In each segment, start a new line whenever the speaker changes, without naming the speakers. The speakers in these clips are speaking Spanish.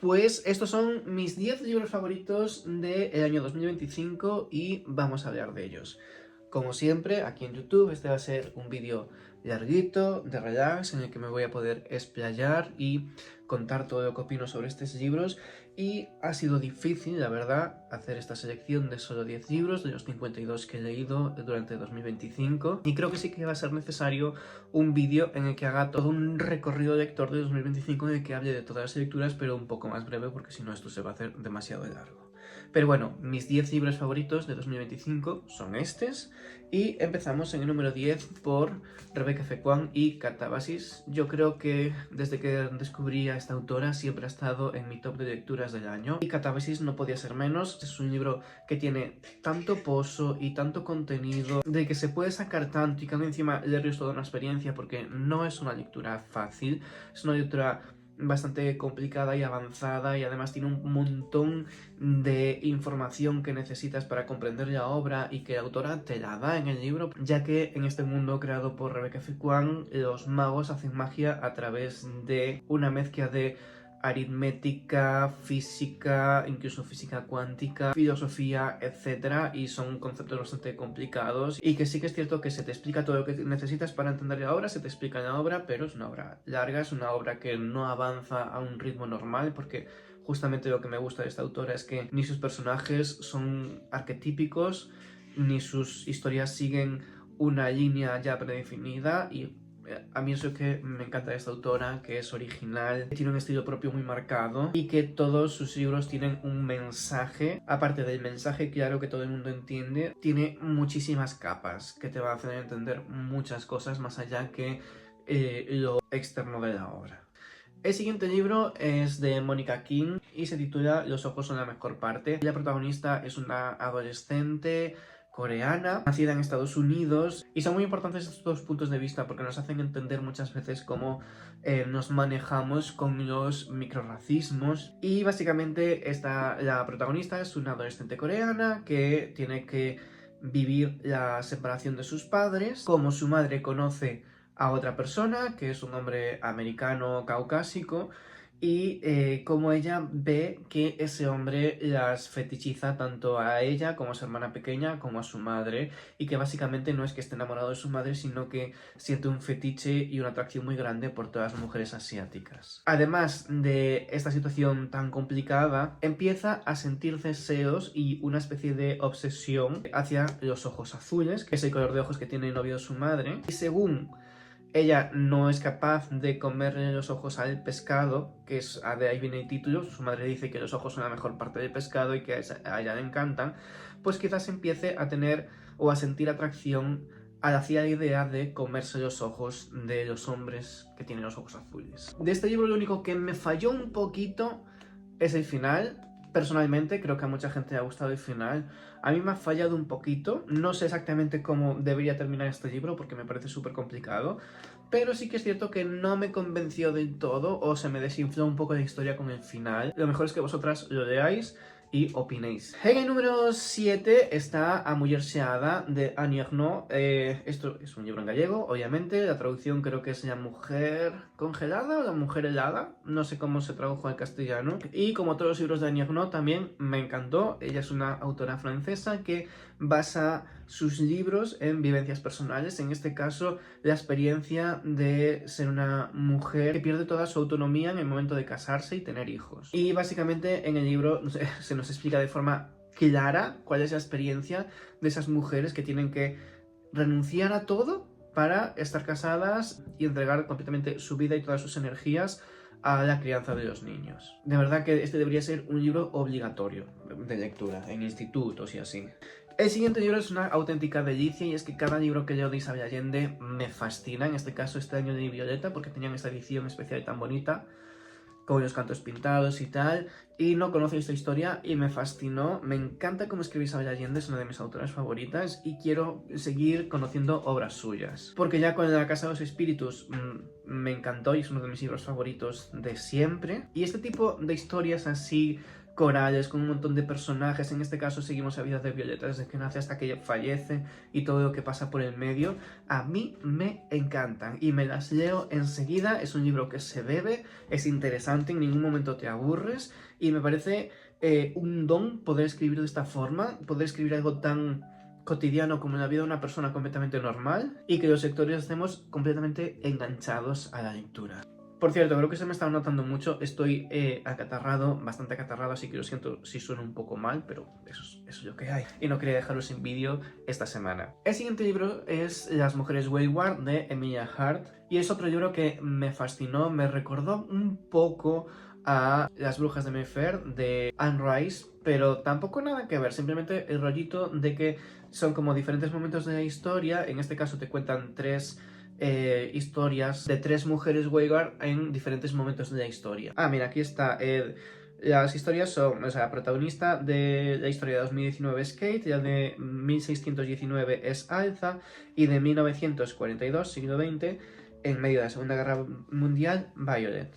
Pues estos son mis 10 libros favoritos del año 2025 y vamos a hablar de ellos. Como siempre, aquí en YouTube este va a ser un vídeo larguito, de relax, en el que me voy a poder explayar y contar todo lo que opino sobre estos libros. Y ha sido difícil, la verdad, hacer esta selección de solo 10 libros, de los 52 que he leído durante 2025. Y creo que sí que va a ser necesario un vídeo en el que haga todo un recorrido lector de 2025 en el que hable de todas las lecturas, pero un poco más breve, porque si no esto se va a hacer demasiado largo. Pero bueno, mis 10 libros favoritos de 2025 son estos. Y empezamos en el número 10 por Rebecca Fequan y Catabasis. Yo creo que desde que descubrí a esta autora siempre ha estado en mi top de lecturas del año. Y Catabasis no podía ser menos. Es un libro que tiene tanto pozo y tanto contenido, de que se puede sacar tanto y que encima leerlo es toda una experiencia, porque no es una lectura fácil. Es una lectura bastante complicada y avanzada, y además tiene un montón de información que necesitas para comprender la obra y que la autora te la da en el libro, ya que en este mundo creado por Rebecca Fequan los magos hacen magia a través de una mezcla de aritmética, física, incluso física cuántica, filosofía, etcétera, y son conceptos bastante complicados y que sí que es cierto que se te explica todo lo que necesitas para entender la obra, se te explica la obra, pero es una obra larga, es una obra que no avanza a un ritmo normal, porque justamente lo que me gusta de esta autora es que ni sus personajes son arquetípicos, ni sus historias siguen una línea ya predefinida, y a mí eso que me encanta de esta autora, que es original, que tiene un estilo propio muy marcado y que todos sus libros tienen un mensaje. Aparte del mensaje claro que todo el mundo entiende, tiene muchísimas capas que te van a hacer entender muchas cosas más allá que lo externo de la obra. El siguiente libro es de Mónica King y se titula Los ojos son la mejor parte. La protagonista es una adolescente coreana, nacida en Estados Unidos, y son muy importantes estos dos puntos de vista porque nos hacen entender muchas veces cómo nos manejamos con los microrracismos. Y básicamente la protagonista es una adolescente coreana que tiene que vivir la separación de sus padres, como su madre conoce a otra persona, que es un hombre americano caucásico, y como ella ve que ese hombre las fetichiza tanto a ella como a su hermana pequeña como a su madre, y que básicamente no es que esté enamorado de su madre, sino que siente un fetiche y una atracción muy grande por todas las mujeres asiáticas. Además de esta situación tan complicada, empieza a sentir deseos y una especie de obsesión hacia los ojos azules, que es el color de ojos que tiene el novio de su madre, y según ella no es capaz de comerle los ojos al pescado, que es, de ahí viene el título, su madre dice que los ojos son la mejor parte del pescado y que a ella le encantan, pues quizás empiece a tener o a sentir atracción hacia la idea de comerse los ojos de los hombres que tienen los ojos azules. De este libro lo único que me falló un poquito es el final. Personalmente creo que a mucha gente le ha gustado el final. A mí me ha fallado un poquito. No sé exactamente cómo debería terminar este libro porque me parece súper complicado, pero sí que es cierto que no me convenció del todo, o se me desinfló un poco la historia con el final. Lo mejor es que vosotras lo leáis y opinéis. En el número 7 está A Muller Seada, de Annie Ernaux. Esto es un libro en gallego, obviamente. La traducción creo que es La Mujer Congelada o La Mujer Helada. No sé cómo se tradujo al castellano. Y como todos los libros de Annie Ernaux, también me encantó. Ella es una autora francesa que basa sus libros en vivencias personales. En este caso, la experiencia de ser una mujer que pierde toda su autonomía en el momento de casarse y tener hijos. Y básicamente en el libro se nos explica de forma clara cuál es la experiencia de esas mujeres que tienen que renunciar a todo para estar casadas y entregar completamente su vida y todas sus energías a la crianza de los niños. De verdad que este debería ser un libro obligatorio de lectura en institutos y así. El siguiente libro es una auténtica delicia, y es que cada libro que leo de Isabel Allende me fascina. En este caso este año de Violeta, porque tenían esta edición especial tan bonita con los cantos pintados y tal, y no conocía esta historia y me fascinó. Me encanta cómo escribe Isabel Allende, es una de mis autoras favoritas y quiero seguir conociendo obras suyas. Porque ya con La Casa de los Espíritus me encantó y es uno de mis libros favoritos de siempre. Y este tipo de historias así corales, con un montón de personajes. En este caso seguimos la vida de Violeta desde que nace hasta que ella fallece y todo lo que pasa por el medio. A mí me encantan y me las leo enseguida. Es un libro que se bebe, es interesante, en ningún momento te aburres y me parece un don poder escribir de esta forma, poder escribir algo tan cotidiano como en la vida de una persona completamente normal y que los lectores estemos completamente enganchados a la lectura. Por cierto, creo que se me está notando mucho, estoy acatarrado, bastante acatarrado, así que lo siento si suena un poco mal, pero eso es lo que hay. Y no quería dejaros sin vídeo esta semana. El siguiente libro es Las mujeres Wayward, de Emilia Hart, y es otro libro que me fascinó, me recordó un poco a Las brujas de Mayfair, de Anne Rice, pero tampoco nada que ver, simplemente el rollito de que son como diferentes momentos de la historia. En este caso te cuentan tres historias de tres mujeres Wayward en diferentes momentos de la historia. Ah, mira, aquí está. Las historias son, o sea, la protagonista de la historia de 2019 es Kate, la de 1619 es Alza y de 1942, siglo XX, en medio de la Segunda Guerra Mundial, Violet.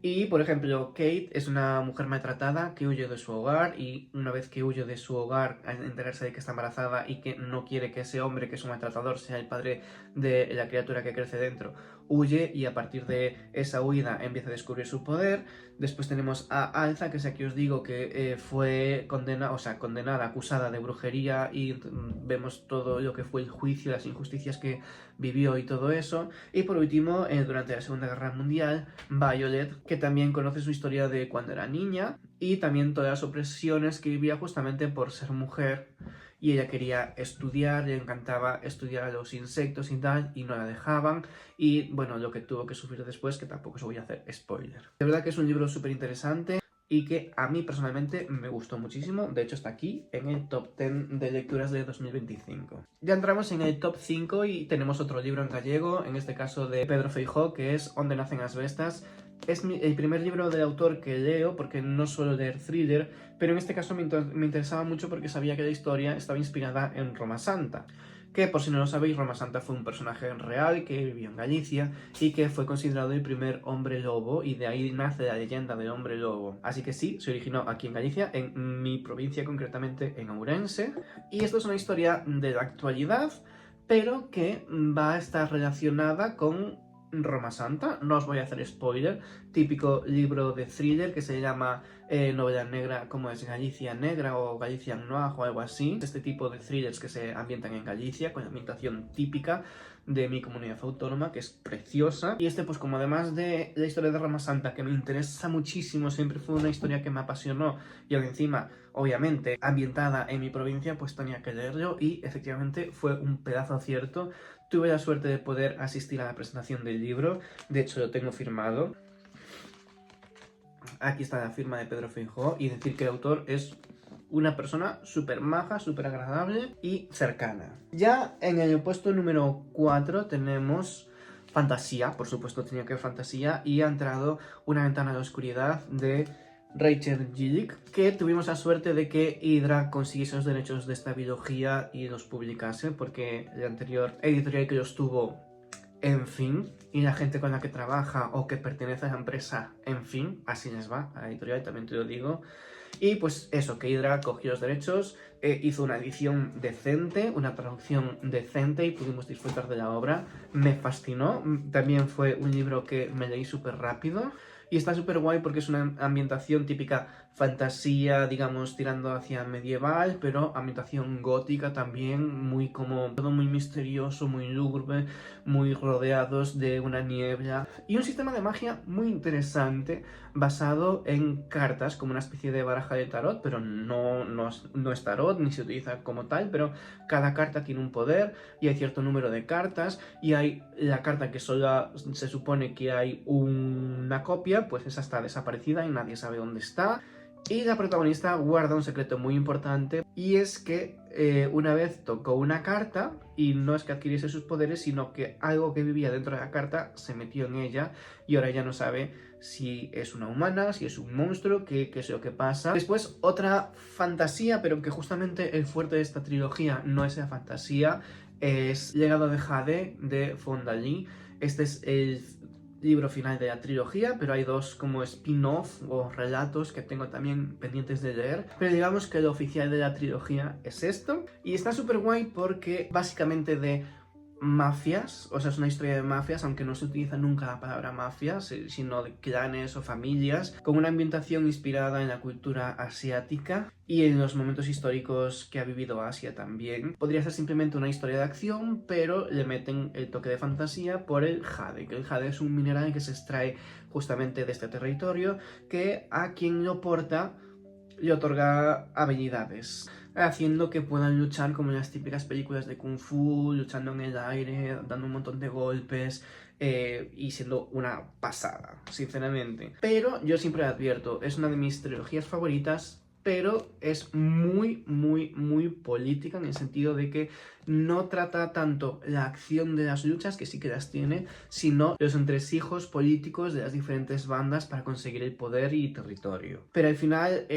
Y, por ejemplo, Kate es una mujer maltratada que huye de su hogar y una vez que huye de su hogar al enterarse de que está embarazada y que no quiere que ese hombre, que es un maltratador, sea el padre de la criatura que crece dentro, huye y a partir de esa huida empieza a descubrir su poder. Después tenemos a Alza, que es aquí os digo que fue condenada, acusada de brujería y vemos todo lo que fue el juicio, las injusticias que vivió y todo eso. Y por último, durante la Segunda Guerra Mundial, Violet, que también conoce su historia de cuando era niña y también todas las opresiones que vivía justamente por ser mujer. Y ella quería estudiar, le encantaba estudiar a los insectos y tal, y no la dejaban. Y bueno, lo que tuvo que sufrir después, que tampoco os voy a hacer spoiler. De verdad que es un libro súper interesante y que a mí personalmente me gustó muchísimo. De hecho está aquí en el top 10 de lecturas de 2025. Ya entramos en el top 5 y tenemos otro libro en gallego, en este caso de Pedro Feijó, que es Onde nacen as bestas. Es el primer libro del autor que leo porque no suelo leer thriller, pero en este caso me interesaba mucho porque sabía que la historia estaba inspirada en Roma Santa, que por si no lo sabéis, Roma Santa fue un personaje real que vivió en Galicia y que fue considerado el primer hombre lobo, y de ahí nace la leyenda del hombre lobo. Así que sí, se originó aquí en Galicia, en mi provincia, concretamente en Ourense, y esto es una historia de la actualidad, pero que va a estar relacionada con Roma Santa. No os voy a hacer spoiler, típico libro de thriller que se llama novela negra, como es Galicia Negra o Galicia Noir o algo así. Este tipo de thrillers que se ambientan en Galicia, con la ambientación típica de mi comunidad autónoma, que es preciosa. Y este, pues como además de la historia de Roma Santa, que me interesa muchísimo, siempre fue una historia que me apasionó, y encima, obviamente, ambientada en mi provincia, pues tenía que leerlo, y efectivamente fue un pedazo acierto. Tuve la suerte de poder asistir a la presentación del libro, de hecho lo tengo firmado. Aquí está la firma de Pedro Feijó, y decir que el autor es una persona súper maja, súper agradable y cercana. Ya en el puesto número 4 tenemos Fantasía, por supuesto tenía que ver Fantasía, y ha entrado Una ventana a la oscuridad de Rachel Gillick, que tuvimos la suerte de que Hydra consiguiese los derechos de esta biología y los publicase, porque el anterior editorial que los tuvo, en fin, y la gente con la que trabaja o que pertenece a la empresa, en fin, así les va a la editorial, también te lo digo. Y pues eso, que Hydra cogió los derechos, hizo una edición decente, una traducción decente, y pudimos disfrutar de la obra. Me fascinó, también fue un libro que me leí súper rápido. Y está súper guay porque es una ambientación típica fantasía, digamos, tirando hacia medieval, pero ambientación gótica también, muy como todo muy misterioso, muy lúgubre, muy rodeados de una niebla. Y un sistema de magia muy interesante, basado en cartas, como una especie de baraja de tarot, pero no es tarot, ni se utiliza como tal, pero cada carta tiene un poder y hay cierto número de cartas, y hay la carta que solo se supone que hay una copia, pues esa está desaparecida y nadie sabe dónde está. Y la protagonista guarda un secreto muy importante, y es que una vez tocó una carta, y no es que adquiriese sus poderes, sino que algo que vivía dentro de la carta se metió en ella, y ahora ya no sabe si es una humana, si es un monstruo, qué es lo que pasa. Después otra fantasía, pero que justamente el fuerte de esta trilogía no es la fantasía, es Legado de Jade, de Fondali. Este es el libro final de la trilogía, pero hay dos como spin-off o relatos que tengo también pendientes de leer. Pero digamos que lo oficial de la trilogía es esto. Y está súper guay porque básicamente de mafias, o sea, es una historia de mafias, aunque no se utiliza nunca la palabra mafias, sino de clanes o familias, con una ambientación inspirada en la cultura asiática y en los momentos históricos que ha vivido Asia también. Podría ser simplemente una historia de acción, pero le meten el toque de fantasía por el jade, que el jade es un mineral que se extrae justamente de este territorio, que a quien lo porta le otorga habilidades, haciendo que puedan luchar como en las típicas películas de Kung Fu, luchando en el aire, dando un montón de golpes y siendo una pasada, sinceramente. Pero yo siempre advierto, es una de mis trilogías favoritas, pero es muy política en el sentido de que no trata tanto la acción de las luchas, que sí que las tiene, sino los entresijos políticos de las diferentes bandas para conseguir el poder y territorio. Pero al final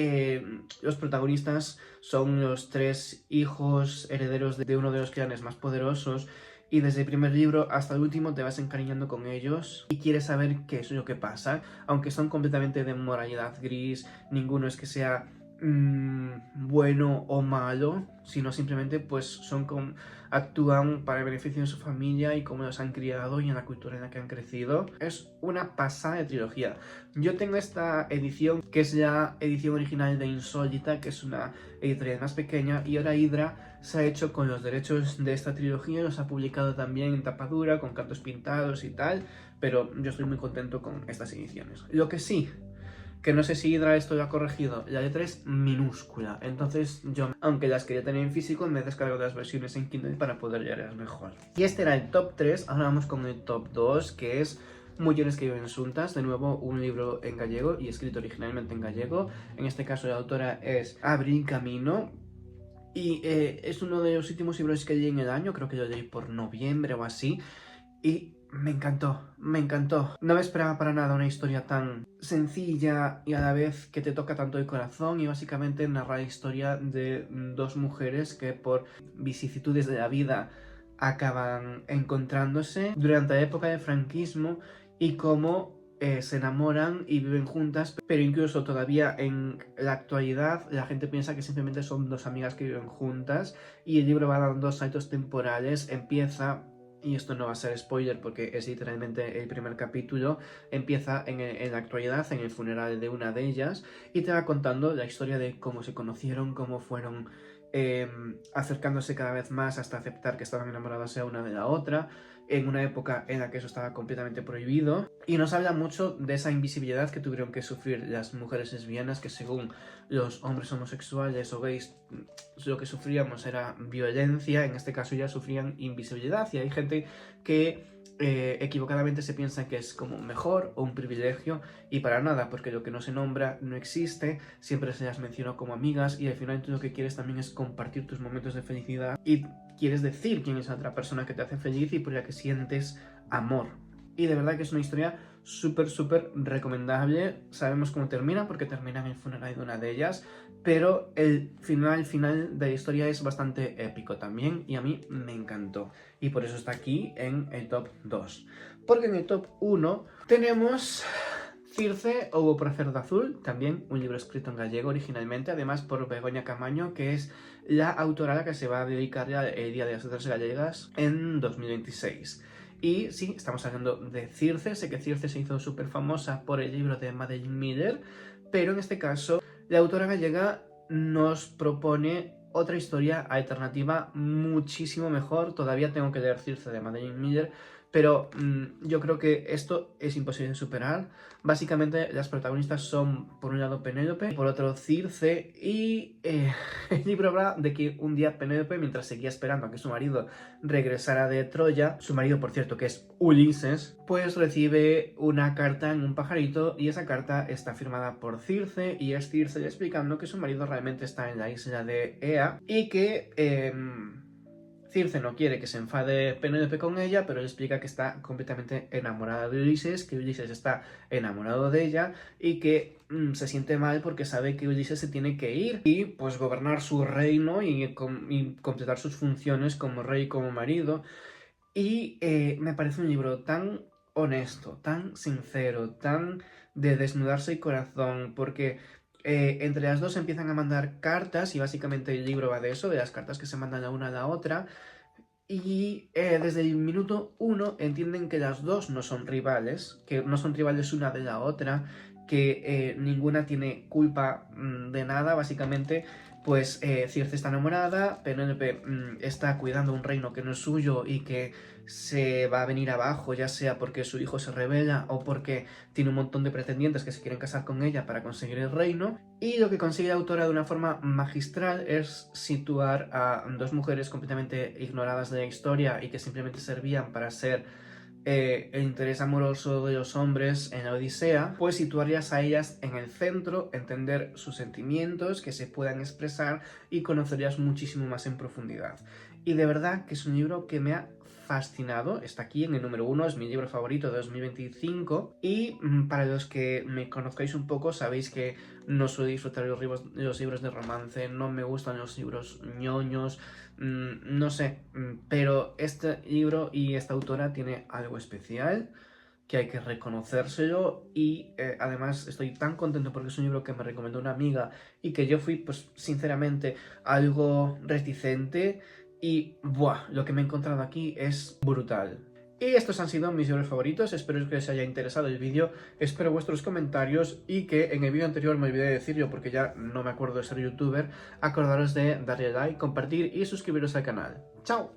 los protagonistas son los tres hijos herederos de uno de los clanes más poderosos, y desde el primer libro hasta el último te vas encariñando con ellos y quieres saber qué es lo que pasa, aunque son completamente de moralidad gris, ninguno es que sea bueno o malo, sino simplemente pues son como actúan para el beneficio de su familia y cómo los han criado y en la cultura en la que han crecido. Es una pasada de trilogía. Yo tengo esta edición, que es la edición original de Insólita, que es una editorial más pequeña, y ahora Hydra se ha hecho con los derechos de esta trilogía, los ha publicado también en tapadura, con cantos pintados y tal, pero yo estoy muy contento con estas ediciones. Lo que sí, que no sé si Hydra esto lo ha corregido, la letra es minúscula, entonces yo, aunque las quería tener en físico, me he descargado las versiones en Kindle para poder leerlas mejor. Y este era el top 3, ahora vamos con el top 2, que es Mulleres que viven xuntas, de nuevo un libro en gallego y escrito originalmente en gallego. En este caso la autora es Abril Camino. Y es uno de los últimos libros que leí en el año, creo que lo leí por noviembre o así. Y me encantó, me encantó. No me esperaba para nada una historia tan sencilla y a la vez que te toca tanto el corazón, y básicamente narra la historia de dos mujeres que por vicisitudes de la vida acaban encontrándose durante la época del franquismo y cómo se enamoran y viven juntas, pero incluso todavía en la actualidad la gente piensa que simplemente son dos amigas que viven juntas, y el libro va dando saltos temporales. Empieza, y esto no va a ser spoiler porque es literalmente el primer capítulo, empieza en la actualidad, en el funeral de una de ellas, y te va contando la historia de cómo se conocieron, cómo fueron acercándose cada vez más hasta aceptar que estaban enamoradas de una de la otra, en una época en la que eso estaba completamente prohibido. Y nos habla mucho de esa invisibilidad que tuvieron que sufrir las mujeres lesbianas, que según los hombres homosexuales o gays lo que sufríamos era violencia, en este caso ya sufrían invisibilidad, y hay gente que equivocadamente se piensa que es como mejor o un privilegio, y para nada, porque lo que no se nombra no existe, siempre se las menciona como amigas, y al final tú lo que quieres también es compartir tus momentos de felicidad y quieres decir quién es la otra persona que te hace feliz y por la que sientes amor. Y de verdad que es una historia súper recomendable. Sabemos cómo termina porque termina en el funeral de una de ellas, pero el final de la historia es bastante épico también y a mí me encantó. Y por eso está aquí en el top 2. Porque en el top 1 tenemos Circe o por hacer de azul, también un libro escrito en gallego originalmente, además por Begoña Camaño, que es la autora a la que se va a dedicar el Día de las Letras Gallegas en 2026. Y sí, estamos hablando de Circe. Sé que Circe se hizo súper famosa por el libro de Madeline Miller, pero en este caso la autora gallega nos propone otra historia alternativa muchísimo mejor. Todavía tengo que leer Circe de Madeline Miller, pero yo creo que esto es imposible de superar. Básicamente las protagonistas son por un lado Penélope y por otro Circe, y el libro habla de que un día Penélope, mientras seguía esperando a que su marido regresara de Troya, su marido por cierto que es Ulises, pues recibe una carta en un pajarito, y esa carta está firmada por Circe, y es Circe explicando que su marido realmente está en la isla de Ea y que Circe no quiere que se enfade Penélope con ella, pero le explica que está completamente enamorada de Ulises, que Ulises está enamorado de ella y que se siente mal porque sabe que Ulises se tiene que ir y pues gobernar su reino y completar sus funciones como rey y como marido. Y me parece un libro tan honesto, tan sincero, tan de desnudarse el corazón, porque entre las dos empiezan a mandar cartas y básicamente el libro va de eso, de las cartas que se mandan la una a la otra. Y desde el minuto uno entienden que las dos no son rivales, que no son rivales una de la otra, que ninguna tiene culpa de nada, básicamente. Pues Circe está enamorada, Penélope está cuidando un reino que no es suyo y que se va a venir abajo, ya sea porque su hijo se rebela o porque tiene un montón de pretendientes que se quieren casar con ella para conseguir el reino. Y lo que consigue la autora de una forma magistral es situar a dos mujeres completamente ignoradas de la historia y que simplemente servían para ser el interés amoroso de los hombres en la Odisea, pues situarlas a ellas en el centro, entender sus sentimientos, que se puedan expresar y conocerlas muchísimo más en profundidad. Y de verdad que es un libro que me ha fascinado, está aquí en el número 1, es mi libro favorito de 2025 y para los que me conozcáis un poco sabéis que no suelo disfrutar los libros de romance, no me gustan los libros ñoños, no sé, pero este libro y esta autora tiene algo especial que hay que reconocérselo y además estoy tan contento porque es un libro que me recomendó una amiga y que yo fui, pues sinceramente, algo reticente y ¡buah! Lo que me he encontrado aquí es brutal. Y estos han sido mis libros favoritos, espero que os haya interesado el vídeo, espero vuestros comentarios y que en el vídeo anterior me olvidé de decirlo porque ya no me acuerdo de ser youtuber, acordaros de darle like, compartir y suscribiros al canal. ¡Chao!